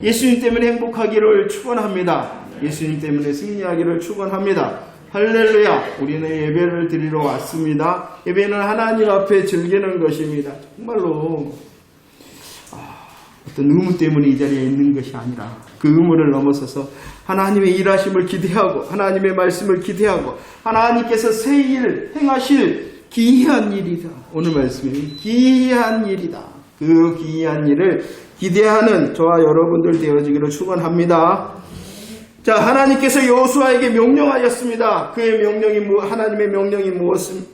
예수님 때문에 행복하기를 축원합니다. 예수님 때문에 승리하기를 축원합니다. 할렐루야. 우리는 예배를 드리러 왔습니다. 예배는 하나님 앞에 즐기는 것입니다. 정말로 어떤 의무 때문에 이 자리에 있는 것이 아니라 그 의무를 넘어서서 하나님의 일하심을 기대하고 하나님의 말씀을 기대하고 하나님께서 새 일 행하실 기이한 일이다. 오늘 말씀이 기이한 일이다. 그 기이한 일을 기대하는 저와 여러분들 되어지기를 축원합니다. 자, 하나님께서 여호수아에게 명령하였습니다. 그의 명령이 하나님의 명령이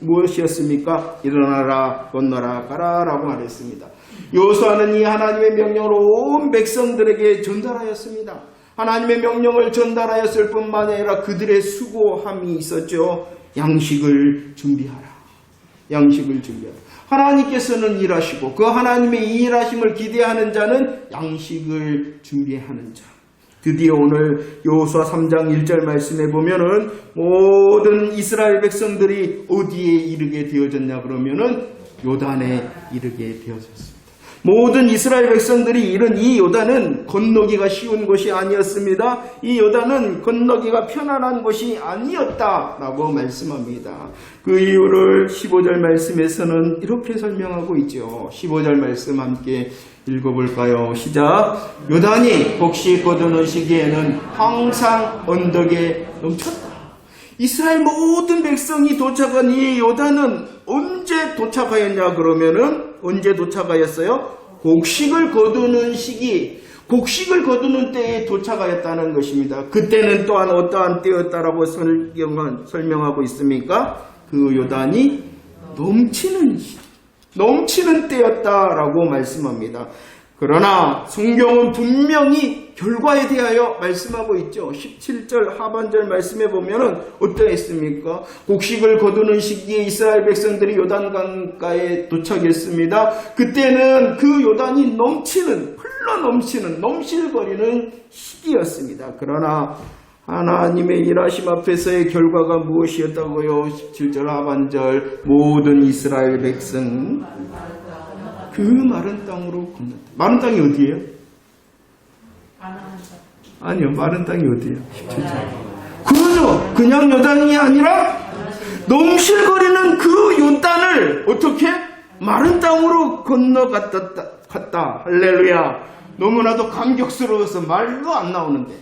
무엇이었습니까? 일어나라, 건너라, 가라라고 말했습니다. 여호수아는 이 하나님의 명령을 온 백성들에게 전달하였습니다. 하나님의 명령을 전달하였을 뿐만 아니라 그들의 수고함이 있었죠. 양식을 준비하라. 양식을 준비하라. 하나님께서는 일하시고 그 하나님의 이 일하심을 기대하는 자는 양식을 준비하는 자. 드디어 오늘 여호수아 3장 1절 말씀에 보면은 모든 이스라엘 백성들이 어디에 이르게 되어졌냐 그러면은 요단에 이르게 되어졌습니다. 모든 이스라엘 백성들이 이른 이 요단은 건너기가 쉬운 곳이 아니었습니다. 이 요단은 건너기가 편안한 곳이 아니었다라고 말씀합니다. 그 이유를 15절 말씀에서는 이렇게 설명하고 있죠. 15절 말씀 함께 읽어볼까요? 시작. 요단이 곡식 거두는 시기에는 항상 언덕에 넘쳤다. 이스라엘 모든 백성이 도착한 이 요단은 언제 도착하였냐 그러면은 언제 도착하였어요? 곡식을 거두는 시기, 곡식을 거두는 때에 도착하였다는 것입니다. 그때는 또한 어떠한 때였다라고 성경은 설명하고 있습니까? 그 요단이 넘치는 때였다라고 말씀합니다. 그러나 성경은 분명히 결과에 대하여 말씀하고 있죠. 17절 하반절 말씀에 보면은 어떠했습니까? 곡식을 거두는 시기에 이스라엘 백성들이 요단강가에 도착했습니다. 그때는 그 요단이 넘실거리는 시기였습니다. 그러나 하나님의 일하심 앞에서의 결과가 무엇이었다고요? 17절 하반절 모든 이스라엘 백성 그 마른 땅으로 건넜다. 마른 땅이 어디예요? 아니요, 마른 땅이 어디예요? 17절. 그러죠. 그냥 요단이 아니라 넘실거리는 그 요단을 어떻게? 마른 땅으로 건너갔다. 할렐루야. 너무나도 감격스러워서 말도 안 나오는데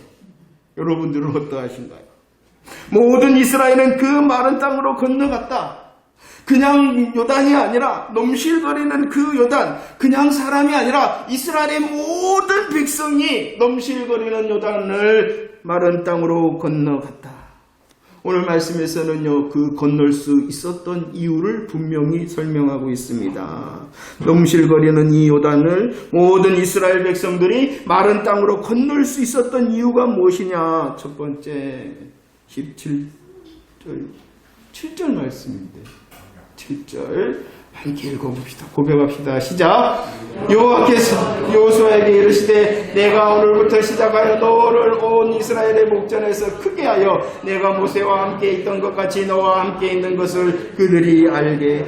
여러분들은 어떠하신가요? 모든 이스라엘은 그 마른 땅으로 건너갔다. 그냥 요단이 아니라 넘실거리는 그 요단, 그냥 사람이 아니라 이스라엘의 모든 백성이 넘실거리는 요단을 마른 땅으로 건너갔다. 오늘 말씀에서는요, 그 건널 수 있었던 이유를 분명히 설명하고 있습니다. 넘실거리는 이 요단을 모든 이스라엘 백성들이 마른 땅으로 건널 수 있었던 이유가 무엇이냐? 첫 번째 7절 말씀인데 7절 함께 읽어봅시다. 고백합시다. 시작. 여호와께서 여호수아에게 이르시되 내가 오늘부터 시작하여 너를 온 이스라엘의 목전에서 크게 하여 내가 모세와 함께 있던 것 같이 너와 함께 있는 것을 그들이 알게.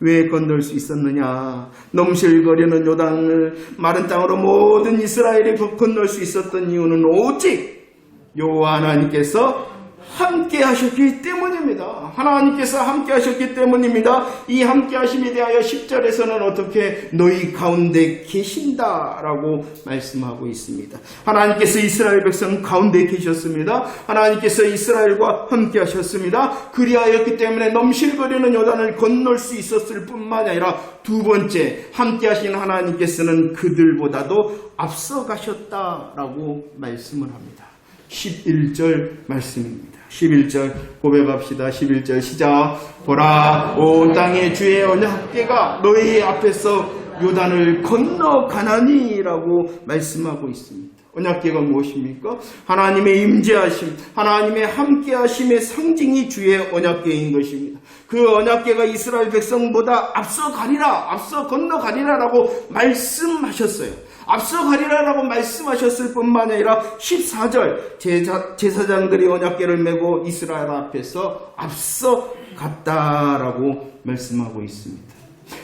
왜 건널 수 있었느냐? 넘실거리는 요단을 마른 땅으로 모든 이스라엘이 건널 수 있었던 이유는 오직 여호와 하나님께서 함께 하셨기 때문입니다. 하나님께서 함께 하셨기 때문입니다. 이 함께 하심에 대하여 10절에서는 어떻게 너희 가운데 계신다라고 말씀하고 있습니다. 하나님께서 이스라엘 백성 가운데 계셨습니다. 하나님께서 이스라엘과 함께 하셨습니다. 그리하였기 때문에 넘실거리는 요단을 건널 수 있었을 뿐만 아니라 두 번째 함께 하신 하나님께서는 그들보다도 앞서 가셨다라고 말씀을 합니다. 11절 말씀입니다. 11절 고백합시다. 11절 시작. 보라, 온 땅의 주의 언약궤가 너희 앞에서 요단을 건너가나니라고 말씀하고 있습니다. 언약궤가 무엇입니까? 하나님의 임재하심, 하나님의 함께하심의 상징이 주의 언약궤인 것입니다. 그 언약궤가 이스라엘 백성보다 앞서 가리라, 앞서 건너가리라라고 말씀하셨어요. 앞서 가리라라고 말씀하셨을 뿐만 아니라 14절 제사장들이 언약궤를 메고 이스라엘 앞에서 앞서 갔다라고 말씀하고 있습니다.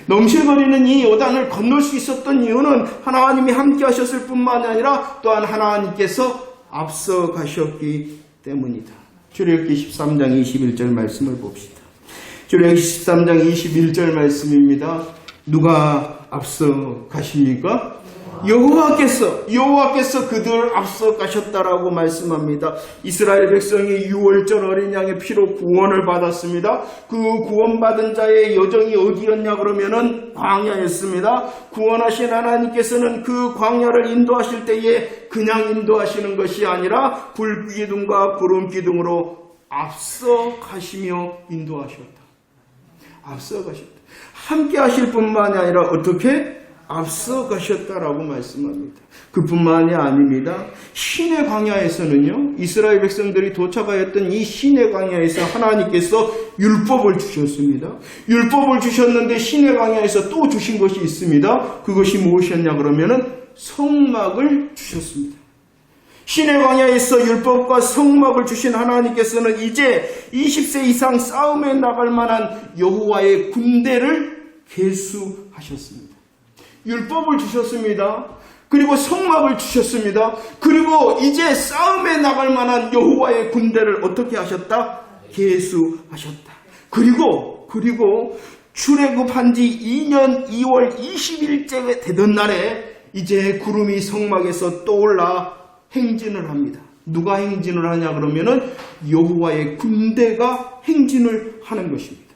넘실거리는 이 요단을 건널 수 있었던 이유는 하나님이 함께 하셨을 뿐만 아니라 또한 하나님께서 앞서 가셨기 때문이다. 출애굽기 13장 21절 말씀을 봅시다. 출애굽기 13장 21절 말씀입니다. 누가 앞서 가십니까? 여호와께서 그들 앞서 가셨다라고 말씀합니다. 이스라엘 백성이 6월절 어린 양의 피로 구원을 받았습니다. 그 구원받은 자의 여정이 어디였냐 그러면은 광야였습니다. 구원하신 하나님께서는 그 광야를 인도하실 때에 그냥 인도하시는 것이 아니라 불기둥과 구름기둥으로 앞서 가시며 인도하셨다. 앞서 가셨다. 함께 하실 뿐만이 아니라 어떻게? 앞서 가셨다라고 말씀합니다. 그뿐만이 아닙니다. 시내 광야에서는요, 이스라엘 백성들이 도착하였던 이 시내 광야에서 하나님께서 율법을 주셨습니다. 율법을 주셨는데 시내 광야에서 또 주신 것이 있습니다. 그것이 무엇이었냐 그러면은 성막을 주셨습니다. 시내 광야에서 율법과 성막을 주신 하나님께서는 이제 20세 이상 싸움에 나갈 만한 여호와의 군대를 계수하셨습니다. 율법을 주셨습니다. 그리고 성막을 주셨습니다. 그리고 이제 싸움에 나갈 만한 여호와의 군대를 어떻게 하셨다? 계수하셨다. 그리고 출애굽한 지 2년 2월 20일째 되던 날에 이제 구름이 성막에서 떠올라 행진을 합니다. 누가 행진을 하냐 그러면은 여호와의 군대가 행진을 하는 것입니다.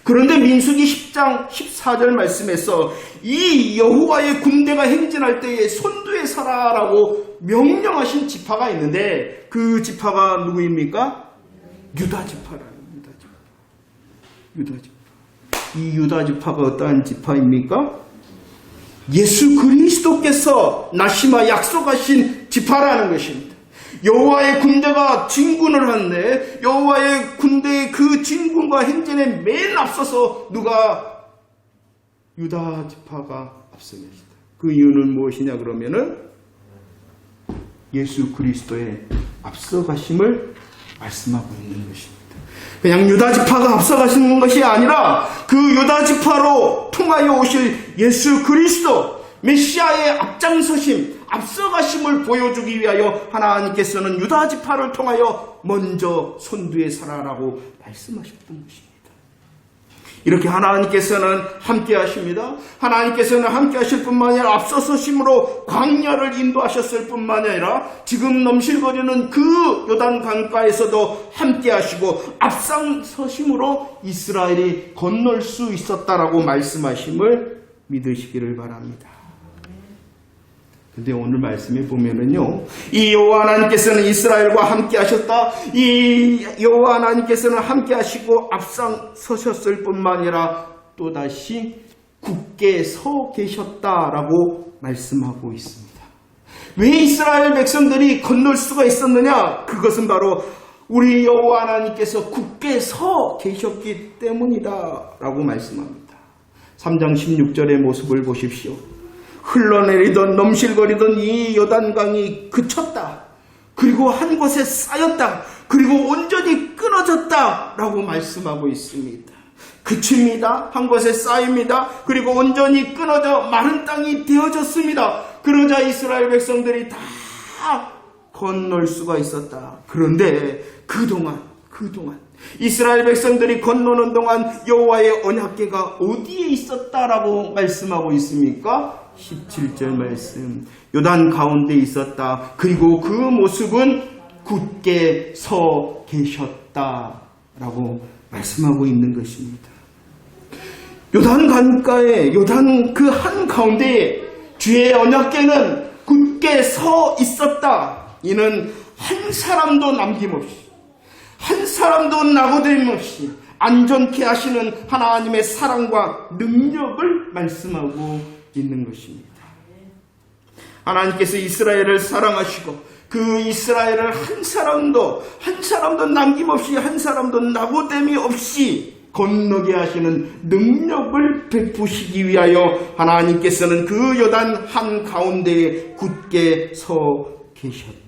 그런데 민수기 10장 14절 말씀에서 이 여호와의 군대가 행진할 때에 손두에 서라라고 명령하신 지파가 있는데 그 지파가 누구입니까? 유다 지파라는 유다 지파. 이 유다 지파가 어떠한 지파입니까? 예수 그리스도께서 나시마 약속하신 지파라는 것입니다. 여호와의 군대가 진군을 하는데 여호와의 군대의 그 진군과 행진에 맨 앞서서 누가? 유다 지파가 앞서 계시다. 그 이유는 무엇이냐 그러면은 예수 그리스도의 앞서 가심을 말씀하고 있는 것입니다. 그냥 유다 지파가 앞서 가시는 것이 아니라 그 유다 지파로 통하여 오실 예수 그리스도 메시아의 앞장서심, 앞서가심을 보여주기 위하여 하나님께서는 유다 지파를 통하여 먼저 손두에 서라라고 말씀하셨던 것입니다. 이렇게 하나님께서는 함께 하십니다. 하나님께서는 함께 하실 뿐만 아니라 앞서서심으로 광야를 인도하셨을 뿐만 아니라 지금 넘실거리는 그 요단 강가에서도 함께 하시고 앞장서심으로 이스라엘이 건널 수 있었다라고 말씀하심을 믿으시기를 바랍니다. 근데 오늘 말씀에 보면은요, 이 여호와 하나님께서는 이스라엘과 함께 하셨다. 이 여호와 하나님께서는 함께 하시고 앞장서셨을 뿐만 아니라 또다시 굳게 서 계셨다라고 말씀하고 있습니다. 왜 이스라엘 백성들이 건널 수가 있었느냐? 그것은 바로 우리 여호와 하나님께서 굳게 서 계셨기 때문이다라고 말씀합니다. 3장 16절의 모습을 보십시오. 흘러내리던 넘실거리던 이 요단강이 그쳤다. 그리고 한 곳에 쌓였다. 그리고 온전히 끊어졌다 라고 말씀하고 있습니다. 그칩니다. 한 곳에 쌓입니다. 그리고 온전히 끊어져 마른 땅이 되어졌습니다. 그러자 이스라엘 백성들이 다 건널 수가 있었다. 그런데 그동안 이스라엘 백성들이 건너는 동안 여호와의 언약궤가 어디에 있었다라고 말씀하고 있습니까? 17절 말씀. 요단 가운데 있었다. 그리고 그 모습은 굳게 서 계셨다라고 말씀하고 있는 것입니다. 요단 강가에 요단 그 한가운데에 주의 언약궤는 굳게 서 있었다. 이는 한 사람도 남김없이, 한 사람도 낙오됨 없이 안전케 하시는 하나님의 사랑과 능력을 말씀하고 있는 것입니다. 하나님께서 이스라엘을 사랑하시고 그 이스라엘을 한 사람도 남김없이, 한 사람도 낙오됨이 없이 건너게 하시는 능력을 베푸시기 위하여 하나님께서는 그 요단 한가운데에 굳게 서 계셨다.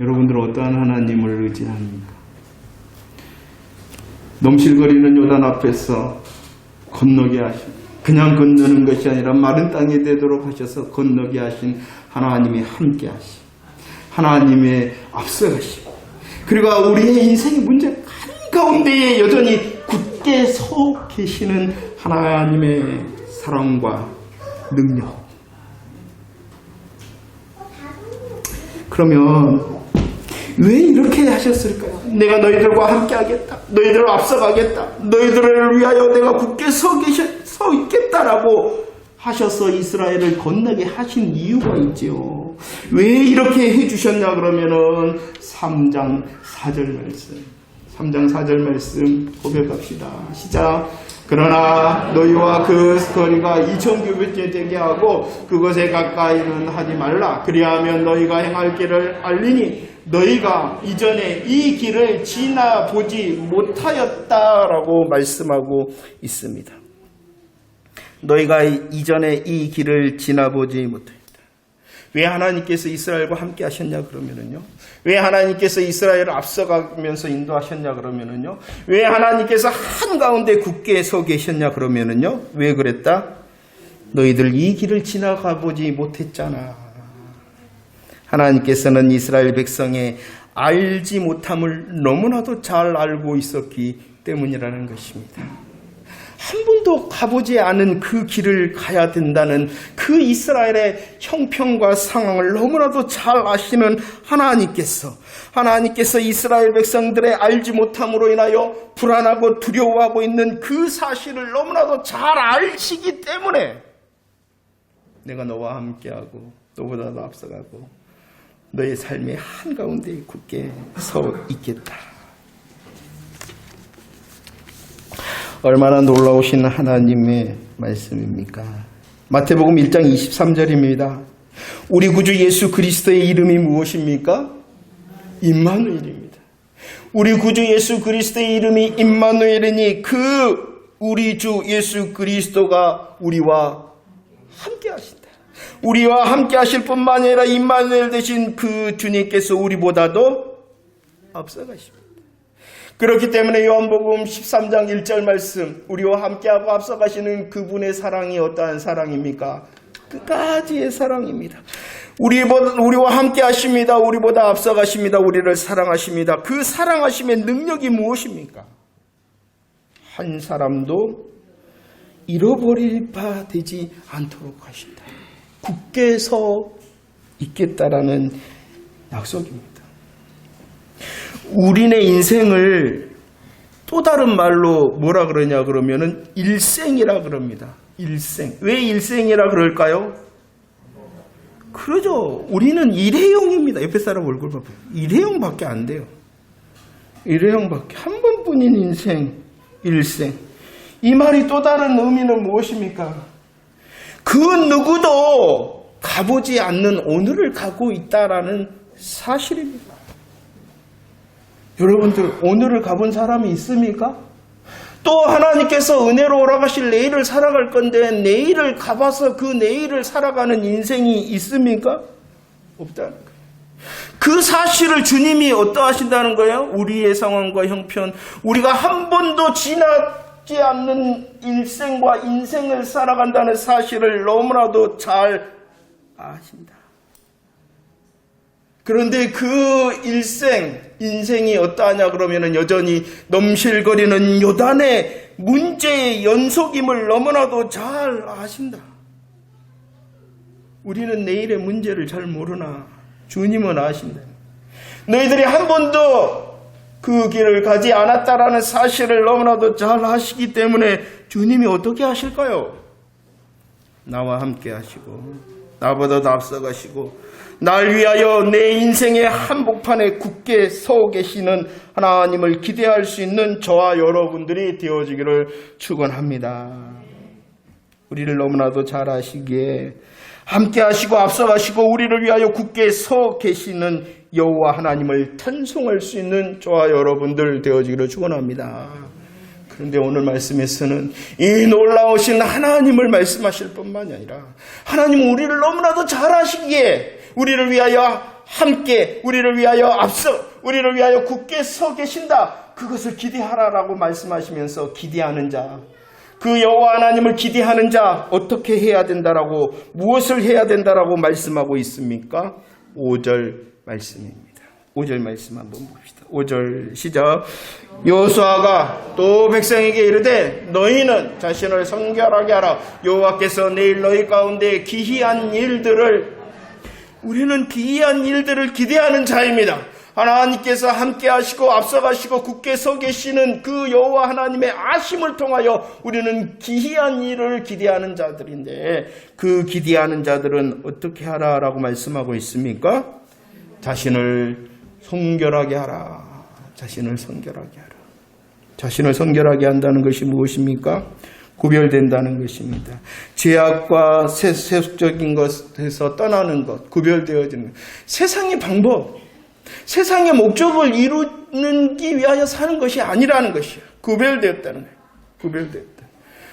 여러분들 어떠한 하나님을 의지합니까? 넘실거리는 요단 앞에서 건너게 하신, 그냥 건너는 것이 아니라 마른 땅에 되도록 하셔서 건너게 하신 하나님의 함께 하심, 하나님의 앞서가심, 그리고 우리의 인생의 문제 가운데에 여전히 굳게 서 계시는 하나님의 사랑과 능력. 그러면 왜 이렇게 하셨을까요? 내가 너희들과 함께 하겠다, 너희들을 앞서가겠다, 너희들을 위하여 내가 굳게 서 있겠다라고 하셔서 이스라엘을 건너게 하신 이유가 있지요. 왜 이렇게 해주셨냐 그러면은 3장 4절 말씀 고백합시다. 시작. 그러나 너희와 그 거리가 2000규빗이 되게 하고 그것에 가까이는 하지 말라. 그리하면 너희가 행할 길을 알리니 너희가 이전에 이 길을 지나보지 못하였다라고 말씀하고 있습니다. 너희가 이전에 이 길을 지나보지 못하였다. 왜 하나님께서 이스라엘과 함께 하셨냐 그러면은요. 왜 하나님께서 이스라엘을 앞서가면서 인도하셨냐 그러면은요. 왜 하나님께서 한가운데 굳게 서 계셨냐 그러면은요. 왜 그랬다? 너희들 이 길을 지나가 보지 못했잖아. 하나님께서는 이스라엘 백성의 알지 못함을 너무나도 잘 알고 있었기 때문이라는 것입니다. 한 번도 가보지 않은 그 길을 가야 된다는 그 이스라엘의 형편과 상황을 너무나도 잘 아시는 하나님께서 이스라엘 백성들의 알지 못함으로 인하여 불안하고 두려워하고 있는 그 사실을 너무나도 잘 아시기 때문에 내가 너와 함께하고 너보다도 앞서가고 너의 삶의 한가운데 굳게 서 있겠다. 얼마나 놀라우신 하나님의 말씀입니까? 마태복음 1장 23절입니다. 우리 구주 예수 그리스도의 이름이 무엇입니까? 임마누엘입니다. 우리 구주 예수 그리스도의 이름이 임마누엘이니 그 우리 주 예수 그리스도가 우리와 함께 하신다. 우리와 함께 하실 뿐만 아니라 임마누엘 되신 그 주님께서 우리보다도 앞서가십니다. 그렇기 때문에 요한복음 13장 1절 말씀, 우리와 함께하고 앞서가시는 그분의 사랑이 어떠한 사랑입니까? 끝까지의 사랑입니다. 우리와 함께 하십니다. 우리보다 앞서가십니다. 우리를 사랑하십니다. 그 사랑하심의 능력이 무엇입니까? 한 사람도 잃어버릴 바 되지 않도록 하신다. 굳게 서 있겠다라는 약속입니다. 우리네 인생을 또 다른 말로 뭐라 그러냐 그러면은 일생이라 그럽니다. 일생. 왜 일생이라 그럴까요? 그러죠. 우리는 일회용입니다. 옆에 사람 얼굴 봐봐요. 일회용밖에 안 돼요. 일회용밖에. 한 번뿐인 인생, 일생. 이 말이 또 다른 의미는 무엇입니까? 그 누구도 가보지 않는 오늘을 가고 있다라는 사실입니다. 여러분들 오늘을 가본 사람이 있습니까? 또 하나님께서 은혜로 오라가실 내일을 살아갈 건데 내일을 가봐서 그 내일을 살아가는 인생이 있습니까? 없다는 거예요. 그 사실을 주님이 어떠하신다는 거예요? 우리의 상황과 형편, 우리가 한 번도 지나지 않는 일생과 인생을 살아간다는 사실을 너무나도 잘 아신다. 그런데 그 인생이 어떠하냐 그러면은 여전히 넘실거리는 요단의 문제의 연속임을 너무나도 잘 아신다. 우리는 내일의 문제를 잘 모르나 주님은 아신다. 너희들이 한 번도 그 길을 가지 않았다라는 사실을 너무나도 잘 아시기 때문에 주님이 어떻게 하실까요? 나와 함께 하시고 나보다도 앞서가시고 날 위하여 내 인생의 한복판에 굳게 서 계시는 하나님을 기대할 수 있는 저와 여러분들이 되어지기를 축원합니다. 우리를 너무나도 잘 아시기에 함께 하시고 앞서가시고 우리를 위하여 굳게 서 계시는 여호와 하나님을 찬송할 수 있는 저와 여러분들 되어지기를 축원합니다. 그런데 오늘 말씀에서는 이 놀라우신 하나님을 말씀하실 뿐만이 아니라 하나님은 우리를 너무나도 잘 아시기에 우리를 위하여 함께, 우리를 위하여 앞서, 우리를 위하여 굳게 서 계신다. 그것을 기대하라라고 말씀하시면서 기대하는 자, 그 여호와 하나님을 기대하는 자 어떻게 해야 된다라고, 무엇을 해야 된다라고 말씀하고 있습니까? 5절 말씀입니다. 5절 말씀 한번 봅시다. 5절 시작. 여호수아가 또 백성에게 이르되 너희는 자신을 성결하게 하라. 여호와께서 내일 너희 가운데 기이한 일들을, 우리는 기이한 일들을 기대하는 자입니다. 하나님께서 함께 하시고 앞서가시고 굳게 서 계시는 그 여호와 하나님의 아심을 통하여 우리는 기이한 일을 기대하는 자들인데, 그 기대하는 자들은 어떻게 하라라고 말씀하고 있습니까? 자신을 성결하게 하라. 자신을 성결하게 하라. 자신을 성결하게 한다는 것이 무엇입니까? 구별된다는 것입니다. 죄악과 세속적인 것에서 떠나는 것, 구별되어지는 것. 세상의 방법, 세상의 목적을 이루기 위하여 사는 것이 아니라는 것이에요. 구별되었다는 거예요. 구별되었다.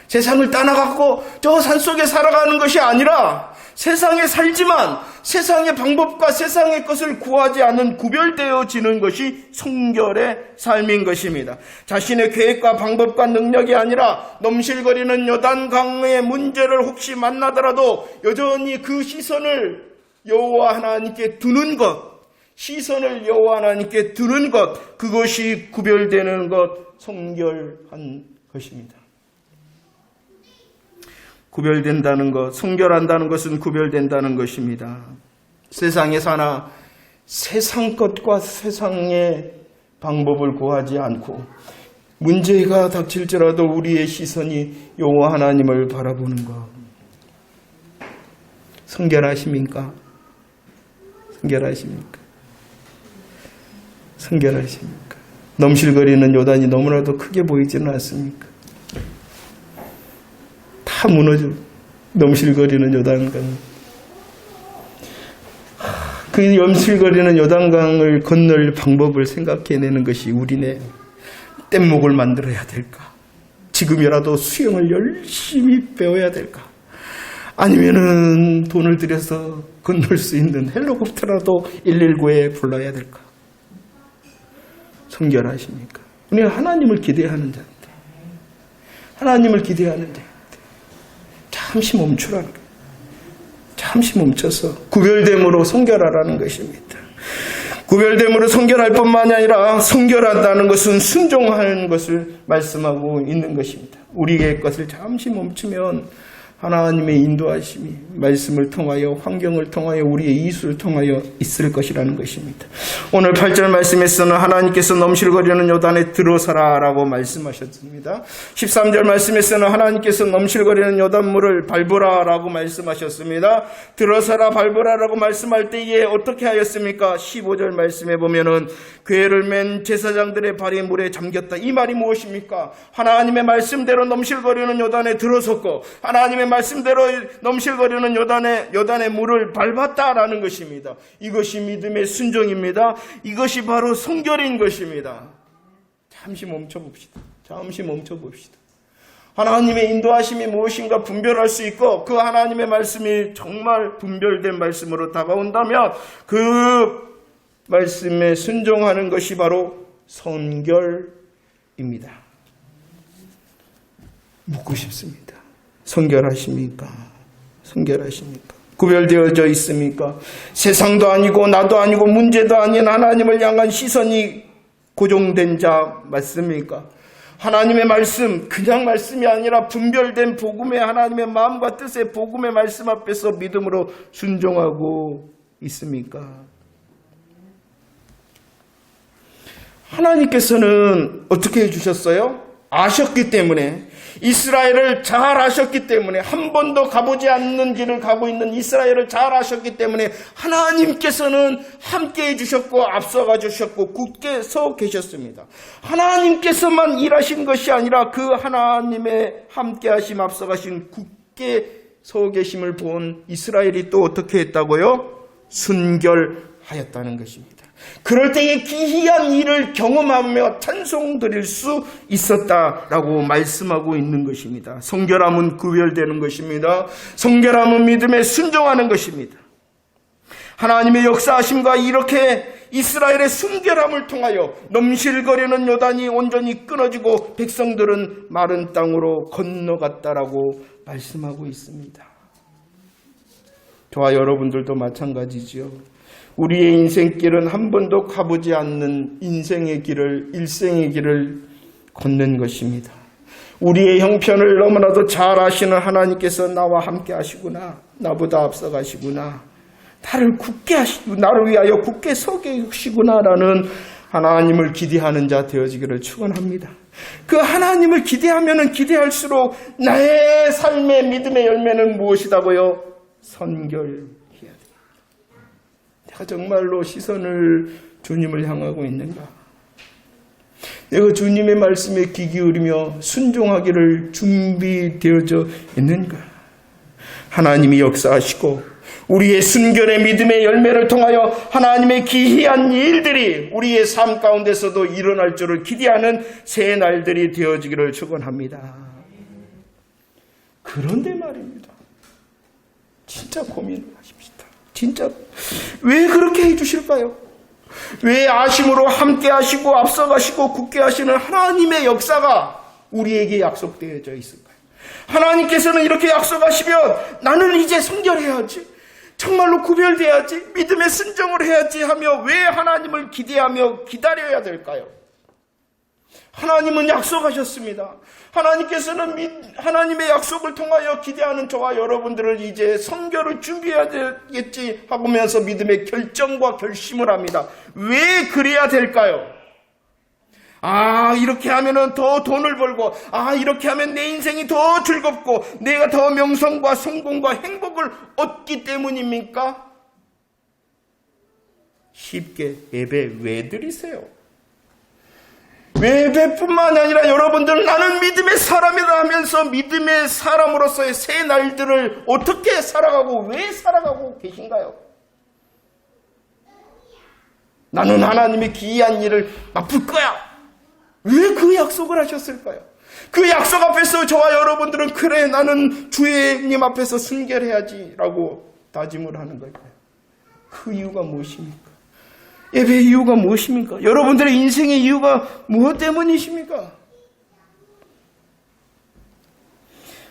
세상을 떠나갖고 저 산속에 살아가는 것이 아니라 세상에 살지만 세상의 방법과 세상의 것을 구하지 않는 구별되어지는 것이 성결의 삶인 것입니다. 자신의 계획과 방법과 능력이 아니라 넘실거리는 요단강의 문제를 혹시 만나더라도 여전히 그 시선을 여호와 하나님께 두는 것, 시선을 여호와 하나님께 두는 것, 그것이 구별되는 것, 성결한 것입니다. 구별된다는 것, 성결한다는 것은 구별된다는 것입니다. 세상에 사나 세상 것과 세상의 방법을 구하지 않고 문제가 닥칠지라도 우리의 시선이 여호와 하나님을 바라보는 것. 성결하십니까? 성결하십니까? 성결하십니까? 넘실거리는 요단이 너무나도 크게 보이지는 않습니까? 다 무너져. 넘실거리는 요단강. 그 넘실거리는 요단강을 건널 방법을 생각해내는 것이 우리네. 뗏목을 만들어야 될까? 지금이라도 수영을 열심히 배워야 될까? 아니면은 돈을 들여서 건널 수 있는 헬리콥터라도 119에 불러야 될까? 성결하십니까? 우리는 하나님을 기대하는 자인데, 하나님을 기대하는 자인데 잠시 멈추라는 거예요. 잠시 멈춰서 구별됨으로 성결하라는 것입니다. 구별됨으로 성결할 뿐만 아니라 성결한다는 것은 순종하는 것을 말씀하고 있는 것입니다. 우리의 것을 잠시 멈추면 하나님의 인도하심이 말씀을 통하여, 환경을 통하여, 우리의 이수를 통하여 있을 것이라는 것입니다. 오늘 8절 말씀에서는 하나님께서 넘실거리는 요단에 들어서라 라고 말씀하셨습니다. 13절 말씀에서는 하나님께서 넘실거리는 요단물을 밟으라 라고 말씀하셨습니다. 들어서라, 밟으라 라고 말씀할 때에 어떻게 하였습니까? 15절 말씀에 보면은 궤를 맨 제사장들의 발이 물에 잠겼다. 이 말이 무엇입니까? 하나님의 말씀대로 넘실거리는 요단에 들어섰고 하나님의 말씀대로 넘실거리는 요단의 물을 밟았다라는 것입니다. 이것이 믿음의 순종입니다. 이것이 바로 성결인 것입니다. 잠시 멈춰봅시다. 잠시 멈춰봅시다. 하나님의 인도하심이 무엇인가 분별할 수 있고 그 하나님의 말씀이 정말 분별된 말씀으로 다가온다면 그 말씀에 순종하는 것이 바로 성결입니다. 묻고 싶습니다. 성결하십니까? 성결하십니까? 구별되어져 있습니까? 세상도 아니고 나도 아니고 문제도 아닌 하나님을 향한 시선이 고정된 자 맞습니까? 하나님의 말씀, 그냥 말씀이 아니라 분별된 복음의 하나님의 마음과 뜻의 복음의 말씀 앞에서 믿음으로 순종하고 있습니까? 하나님께서는 어떻게 해주셨어요? 아셨기 때문에, 이스라엘을 잘 아셨기 때문에, 한 번도 가보지 않는 길을 가고 있는 이스라엘을 잘 아셨기 때문에 하나님께서는 함께 해주셨고 앞서가 주셨고 굳게 서 계셨습니다. 하나님께서만 일하신 것이 아니라 그 하나님의 함께 하심 앞서가신 굳게 서 계심을 본 이스라엘이 또 어떻게 했다고요? 순결하였다는 것입니다. 그럴 때에 기이한 일을 경험하며 찬송 드릴 수 있었다라고 말씀하고 있는 것입니다. 성결함은 구별되는 것입니다. 성결함은 믿음에 순종하는 것입니다. 하나님의 역사하심과 이렇게 이스라엘의 순결함을 통하여 넘실거리는 요단이 온전히 끊어지고 백성들은 마른 땅으로 건너갔다라고 말씀하고 있습니다. 저와 여러분들도 마찬가지지요. 우리의 인생길은 한 번도 가보지 않는 인생의 길을, 일생의 길을 걷는 것입니다. 우리의 형편을 너무나도 잘 아시는 하나님께서 나와 함께 하시구나, 나보다 앞서 가시구나, 나를 굳게 하시고 나를 위하여 굳게 서게 하시구나라는 하나님을 기대하는 자 되어지기를 축원합니다. 그 하나님을 기대하면 기대할수록 나의 삶의 믿음의 열매는 무엇이다고요? 선결해야 됩니다. 내가 정말로 시선을 주님을 향하고 있는가? 내가 주님의 말씀에 귀 기울이며 순종하기를 준비되어져 있는가? 하나님이 역사하시고 우리의 순결의 믿음의 열매를 통하여 하나님의 기이한 일들이 우리의 삶 가운데서도 일어날 줄을 기대하는 새 날들이 되어지기를 축원합니다. 그런데 말입니다. 진짜 고민을 하십시다. 진짜 왜 그렇게 해주실까요? 왜 아심으로 함께 하시고 앞서가시고 굳게 하시는 하나님의 역사가 우리에게 약속되어져 있을까요? 하나님께서는 이렇게 약속하시면 나는 이제 성결해야지, 정말로 구별돼야지, 믿음의 순종을 해야지 하며 왜 하나님을 기대하며 기다려야 될까요? 하나님은 약속하셨습니다. 하나님께서는 하나님의 약속을 통하여 기대하는 저와 여러분들은 이제 성결을 준비해야 되겠지 하면서 믿음의 결정과 결심을 합니다. 왜 그래야 될까요? 이렇게 하면은 더 돈을 벌고, 이렇게 하면 내 인생이 더 즐겁고, 내가 더 명성과 성공과 행복을 얻기 때문입니까? 쉽게 예배 왜 드리세요? 예배뿐만 아니라 여러분들 나는 믿음의 사람이다 하면서 믿음의 사람으로서의 새 날들을 어떻게 살아가고 왜 살아가고 계신가요? 나는 하나님의 기이한 일을 맛볼 거야. 왜 그 약속을 하셨을까요? 그 약속 앞에서 저와 여러분들은 그래 나는 주님 앞에서 순결해야지 라고 다짐을 하는 걸까요? 그 이유가 무엇입니까? 예배의 이유가 무엇입니까? 여러분들의 인생의 이유가 무엇 때문이십니까?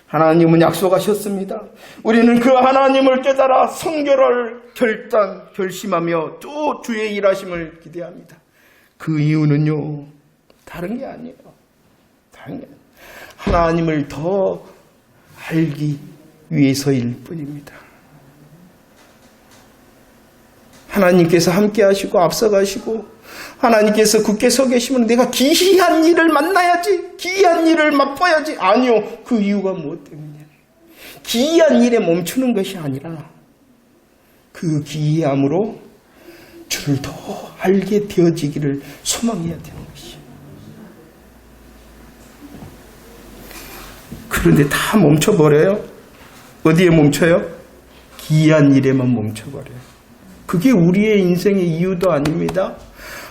하나님은 약속하셨습니다. 우리는 그 하나님을 깨달아 성결을 결심하며 또 주의 일하심을 기대합니다. 그 이유는요, 다른 게 아니에요. 하나님을 더 알기 위해서일 뿐입니다. 하나님께서 함께 하시고 앞서가시고 하나님께서 굳게 서 계시면 내가 기이한 일을 만나야지, 기이한 일을 맛봐야지. 아니요, 그 이유가 무엇 때문이냐? 기이한 일에 멈추는 것이 아니라 그 기이함으로 주를 더 알게 되어지기를 소망해야 되는 것이에요. 그런데 다 멈춰버려요. 어디에 멈춰요? 기이한 일에만 멈춰버려요. 그게 우리의 인생의 이유도 아닙니다.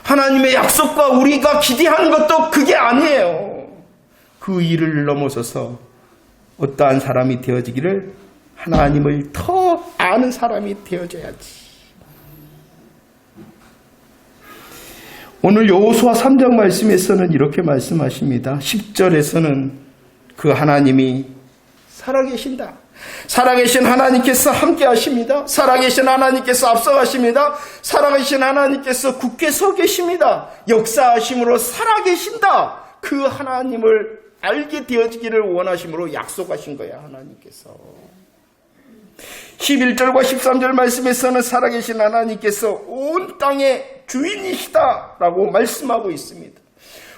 하나님의 약속과 우리가 기대하는 것도 그게 아니에요. 그 일을 넘어서서 어떠한 사람이 되어지기를 하나님을 더 아는 사람이 되어져야지. 오늘 여호수아 3장 말씀에서는 이렇게 말씀하십니다. 10절에서는 그 하나님이 살아계신다. 살아계신 하나님께서 함께 하십니다. 살아계신 하나님께서 앞서가십니다. 살아계신 하나님께서 굳게 서 계십니다. 역사하심으로 살아계신다. 그 하나님을 알게 되어지기를 원하심으로 약속하신 거야, 하나님께서. 11절과 13절 말씀에서는 살아계신 하나님께서 온 땅의 주인이시다 라고 말씀하고 있습니다.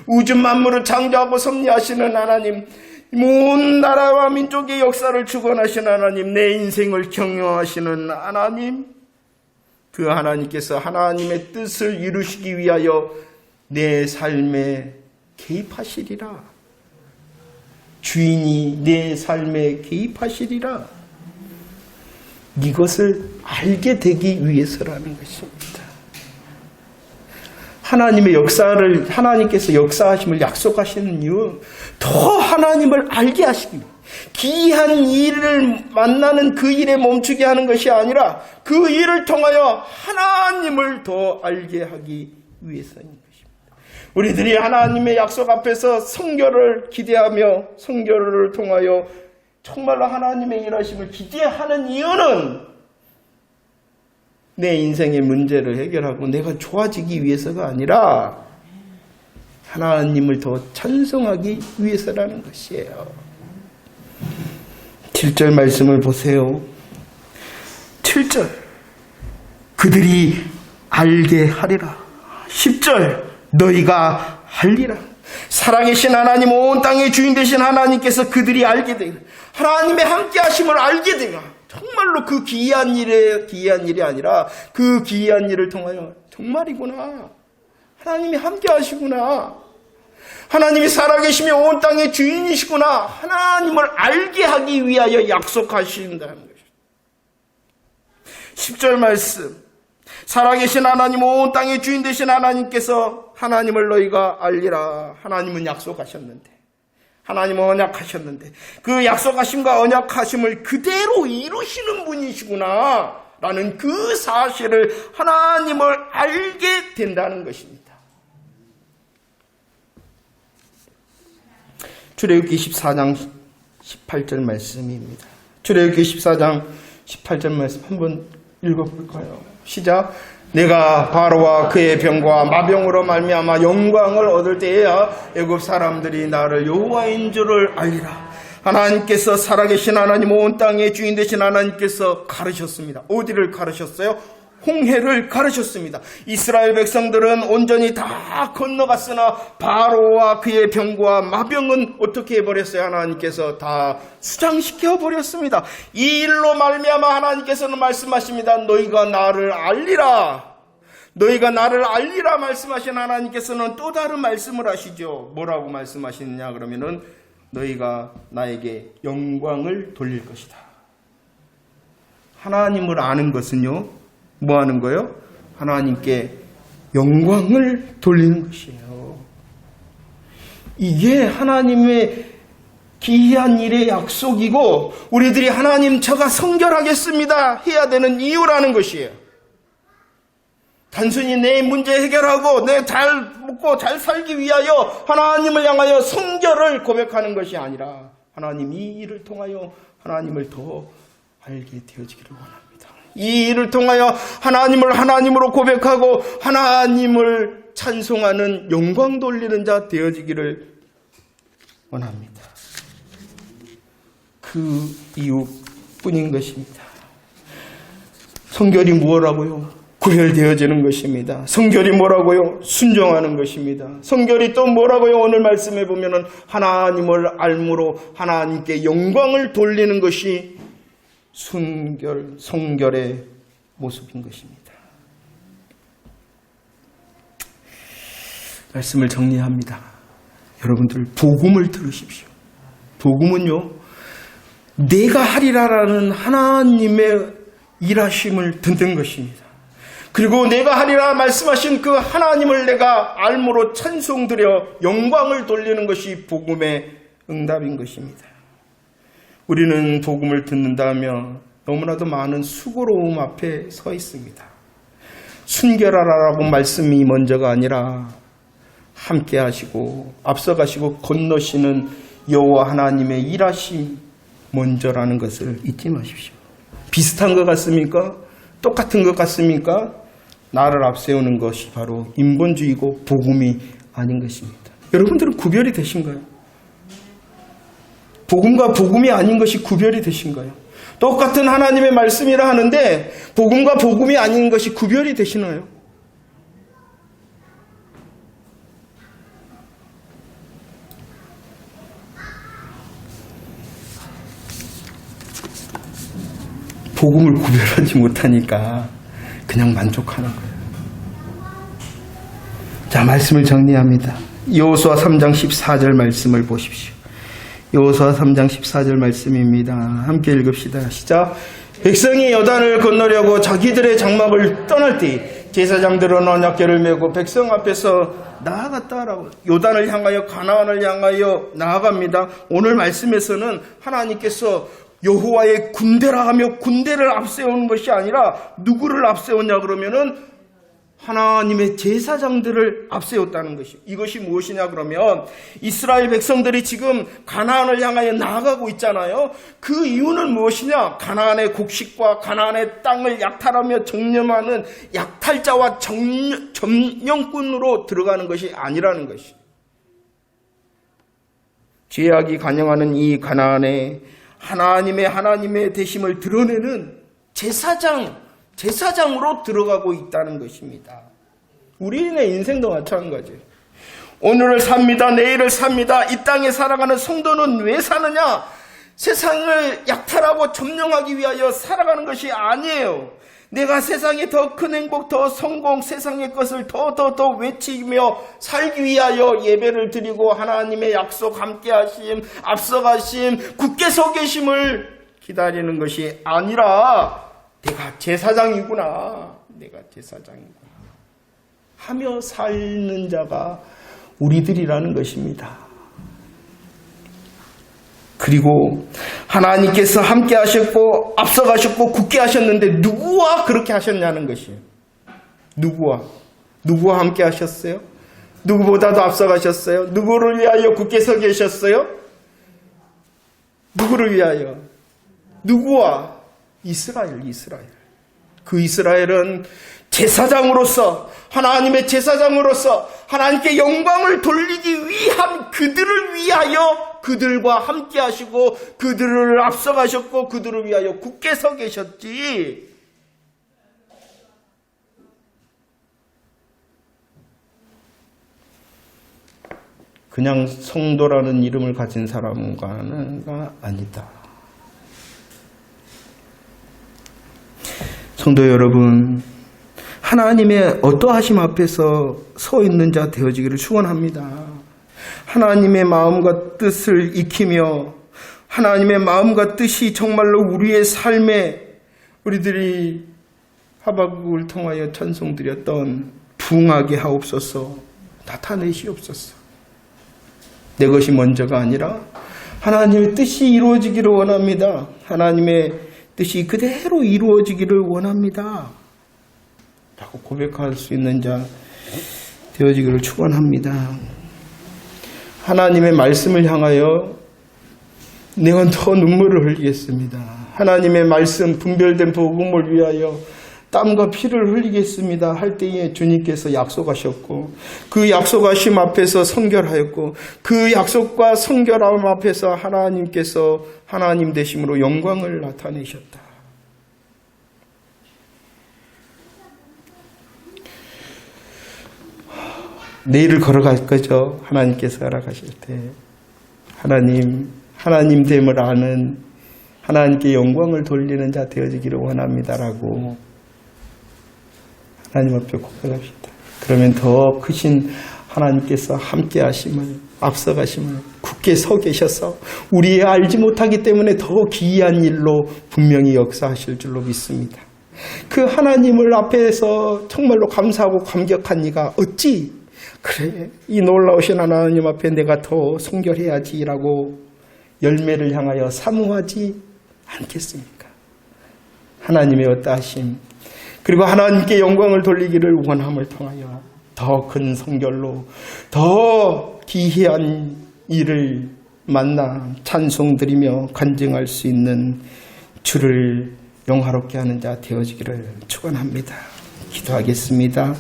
우주 만물을 창조하고 섭리하시는 하나님, 모든 나라와 민족의 역사를 주관하시는 하나님, 내 인생을 경영하시는 하나님, 그 하나님께서 하나님의 뜻을 이루시기 위하여 내 삶에 개입하시리라. 주인이 내 삶에 개입하시리라. 이것을 알게 되기 위해서라는 것입니다. 하나님의 역사를, 하나님께서 역사하심을 약속하시는 이유, 더 하나님을 알게 하시기 위해, 기이한 일을 만나는 그 일에 멈추게 하는 것이 아니라 그 일을 통하여 하나님을 더 알게 하기 위해서인 것입니다. 우리들이 하나님의 약속 앞에서 성결을 기대하며 성결을 통하여 정말로 하나님의 일하심을 기대하는 이유는 내 인생의 문제를 해결하고 내가 좋아지기 위해서가 아니라 하나님을 더 찬송하기 위해서라는 것이에요. 7절 말씀을 보세요. 7절 그들이 알게 하리라. 10절 너희가 알리라. 살아계신 하나님, 온 땅의 주인 되신 하나님께서 그들이 알게 되리라. 하나님의 함께하심을 알게 되리라. 정말로 그 기이한 일이 아니라 그 기이한 일을 통하여 정말이구나. 하나님이 함께하시구나. 하나님이 살아계시며 온 땅의 주인이시구나. 하나님을 알게 하기 위하여 약속하신다는 것입니다. 10절 말씀. 살아계신 하나님, 온 땅의 주인 되신 하나님께서 하나님을 너희가 알리라. 하나님은 약속하셨는데, 하나님은 언약하셨는데 그 약속하심과 언약하심을 그대로 이루시는 분이시구나 라는 그 사실을 하나님을 알게 된다는 것입니다. 출애굽기 14장 18절 말씀입니다. 출애굽기 14장 18절 말씀 한번 읽어볼까요? 시작. 내가 바로와 그의 병과 마병으로 말미암아 영광을 얻을 때에야 애굽 사람들이 나를 여호와인 줄을 알리라. 하나님께서 살아계신 하나님, 온 땅의 주인 되신 하나님께서 가르셨습니다. 어디를 가르셨어요? 홍해를 가르셨습니다. 이스라엘 백성들은 온전히 다 건너갔으나 바로와 그의 병과 마병은 어떻게 해버렸어요? 하나님께서 다 수장시켜 버렸습니다. 이 일로 말미암아 하나님께서는 말씀하십니다. 너희가 나를 알리라. 너희가 나를 알리라 말씀하신 하나님께서는 또 다른 말씀을 하시죠. 뭐라고 말씀하시느냐 그러면은 너희가 나에게 영광을 돌릴 것이다. 하나님을 아는 것은요, 뭐 하는 거예요? 하나님께 영광을 돌리는 것이에요. 이게 하나님의 기이한 일의 약속이고 우리들이 하나님 저가 성결하겠습니다 해야 되는 이유라는 것이에요. 단순히 내 문제 해결하고 내 잘 먹고 잘 살기 위하여 하나님을 향하여 성결을 고백하는 것이 아니라 하나님 이 일을 통하여 하나님을 더 알게 되어지기를 원합니다. 이 일을 통하여 하나님을 하나님으로 고백하고 하나님을 찬송하는 영광 돌리는 자 되어지기를 원합니다. 그 이유뿐인 것입니다. 성결이 뭐라고요? 구별되어지는 것입니다. 성결이 뭐라고요? 순종하는 것입니다. 성결이 또 뭐라고요? 오늘 말씀해 보면은 하나님을 알므로 하나님께 영광을 돌리는 것이 성결의 모습인 것입니다. 말씀을 정리합니다. 여러분들 복음을 들으십시오. 복음은요, 내가 하리라라는 하나님의 일하심을 듣는 것입니다. 그리고 내가 하리라 말씀하신 그 하나님을 내가 알므로 찬송드려 영광을 돌리는 것이 복음의 응답인 것입니다. 우리는 복음을 듣는다며 너무나도 많은 수고로움 앞에 서 있습니다. 순결하라라고 말씀이 먼저가 아니라 함께 하시고 앞서가시고 건너시는 여호와 하나님의 일하심 먼저라는 것을 잊지 마십시오. 비슷한 것 같습니까? 똑같은 것 같습니까? 나를 앞세우는 것이 바로 인본주의고 복음이 아닌 것입니다. 여러분들은 구별이 되신가요? 복음과 복음이 아닌 것이 구별이 되신가요? 똑같은 하나님의 말씀이라 하는데 복음과 복음이 아닌 것이 구별이 되시나요? 복음을 구별하지 못하니까 그냥 만족하는 거예요. 자, 말씀을 정리합니다. 여호수아 3장 14절 말씀을 보십시오. 여호수아 3장 14절 말씀입니다. 함께 읽읍시다. 시작. 백성이 여단을 건너려고 자기들의 장막을 떠날 때 제사장들은 언약궤를 메고 백성 앞에서 나아갔다라고, 요단을 향하여 가나안을 향하여 나아갑니다. 오늘 말씀에서는 하나님께서 여호와의 군대라 하며 군대를 앞세우는 것이 아니라 누구를 앞세웠냐 그러면은 하나님의 제사장들을 앞세웠다는 것이, 이것이 무엇이냐 그러면 이스라엘 백성들이 지금 가나안을 향하여 나아가고 있잖아요. 그 이유는 무엇이냐? 가나안의 곡식과 가나안의 땅을 약탈하며 정념하는 약탈자와 점령꾼으로 들어가는 것이 아니라는 것이, 죄악이 간영하는 이 가나안에 하나님의 되심을 드러내는 제사장으로 들어가고 있다는 것입니다. 우리의 인생도 마찬가지예요. 오늘을 삽니다. 내일을 삽니다. 이 땅에 살아가는 성도는 왜 사느냐? 세상을 약탈하고 점령하기 위하여 살아가는 것이 아니에요. 내가 세상에 더 큰 행복, 더 성공, 세상의 것을 더 외치며 살기 위하여 예배를 드리고 하나님의 약속, 함께하심, 앞서가심, 굳게 서 계심을 기다리는 것이 아니라 내가 제사장이구나 하며 살는 자가 우리들이라는 것입니다. 그리고 하나님께서 함께 하셨고 앞서가셨고 굳게 하셨는데 누구와 그렇게 하셨냐는 것이에요. 누구와 함께 하셨어요? 누구보다도 앞서가셨어요? 누구를 위하여 굳게 서 계셨어요? 누구를 위하여? 누구와? 이스라엘. 그 이스라엘은 제사장으로서, 하나님의 제사장으로서 하나님께 영광을 돌리기 위한 그들을 위하여 그들과 함께 하시고 그들을 앞서가셨고 그들을 위하여 굳게 서 계셨지. 그냥 성도라는 이름을 가진 사람과는 아니다. 성도 여러분, 하나님의 어떠하심 앞에서 서 있는 자 되어지기를 축원합니다. 하나님의 마음과 뜻을 익히며 하나님의 마음과 뜻이 정말로 우리의 삶에, 우리들이 하박국을 통하여 찬송드렸던 부응하게 하옵소서, 나타내시옵소서. 내 것이 먼저가 아니라 하나님의 뜻이 이루어지기를 원합니다. 하나님의 뜻이 그대로 이루어지기를 원합니다 라고 고백할 수 있는 자 되어지기를 축원합니다. 하나님의 말씀을 향하여 내가 더 눈물을 흘리겠습니다. 하나님의 말씀, 분별된 복음을 위하여 땀과 피를 흘리겠습니다 할 때에 주님께서 약속하셨고, 그 약속하심 앞에서 선결하였고, 그 약속과 선결함 앞에서 하나님께서 하나님 되심으로 영광을 나타내셨다. 내일을 걸어갈 거죠. 하나님께서 허락하실 때 하나님 됨을 아는, 하나님께 영광을 돌리는 자 되어지기를 원합니다라고 하나님 앞에 고백합시다. 그러면 더 크신 하나님께서 함께 하심을, 앞서가심을, 굳게 서 계셔서 우리의 알지 못하기 때문에 더 기이한 일로 분명히 역사하실 줄로 믿습니다. 그 하나님을 앞에서 정말로 감사하고 감격한 이가 어찌 그래, 이 놀라우신 하나님 앞에 내가 더 성결해야지라고 열매를 향하여 사모하지 않겠습니까? 하나님의 어떠하심, 그리고 하나님께 영광을 돌리기를 원함을 통하여 더 큰 성결로 더 기이한 일을 만나 찬송드리며 간증할 수 있는 주를 영화롭게 하는 자 되어지기를 축원합니다. 기도하겠습니다.